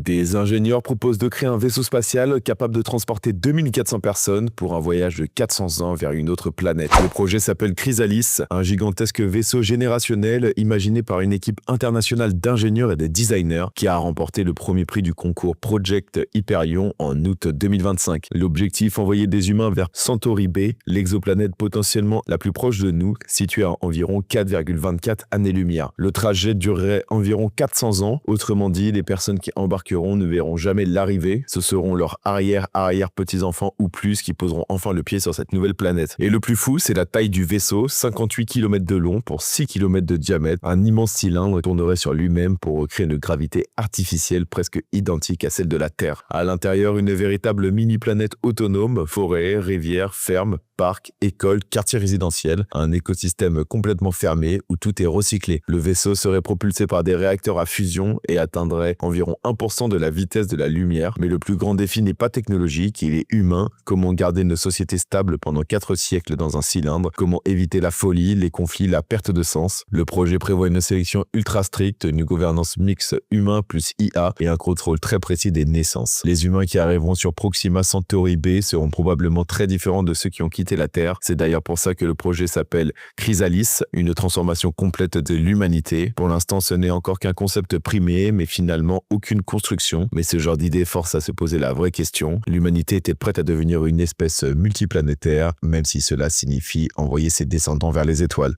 Des ingénieurs proposent de créer un vaisseau spatial capable de transporter 2400 personnes pour un voyage de 400 ans vers une autre planète. Le projet s'appelle Chrysalis, un gigantesque vaisseau générationnel imaginé par une équipe internationale d'ingénieurs et de designers qui a remporté le premier prix du concours Project Hyperion en août 2025. L'objectif, envoyer des humains vers Centauri B, l'exoplanète potentiellement la plus proche de nous, située à environ 4,24 années-lumière. Le trajet durerait environ 400 ans, autrement dit, les personnes qui embarqueront ne verront jamais l'arrivée, ce seront leurs arrière-petits-enfants ou plus qui poseront enfin le pied sur cette nouvelle planète. Et le plus fou, c'est la taille du vaisseau, 58 km de long pour 6 km de diamètre. Un immense cylindre tournerait sur lui-même pour recréer une gravité artificielle presque identique à celle de la Terre. À l'intérieur, une véritable mini-planète autonome, forêt, rivières, fermes, parcs, écoles, quartiers résidentiels, un écosystème complètement fermé où tout est recyclé. Le vaisseau serait propulsé par des réacteurs à fusion et atteindrait environ 1% de la vitesse de la lumière. Mais le plus grand défi n'est pas technologique, il est humain. Comment garder une société stable pendant 4 siècles dans un cylindre? Comment éviter la folie, les conflits, la perte de sens? Le projet prévoit une sélection ultra stricte, une gouvernance mixte humain plus IA et un contrôle très précis des naissances. Les humains qui arriveront sur Proxima Centauri B seront probablement très différents de ceux qui ont quitté la Terre. C'est d'ailleurs pour ça que le projet s'appelle Chrysalis, une transformation complète de l'humanité. Pour l'instant, ce n'est encore qu'un concept primé, mais finalement aucune construction. Mais ce genre d'idée force à se poser la vraie question. L'humanité était prête à devenir une espèce multiplanétaire, même si cela signifie envoyer ses descendants vers les étoiles.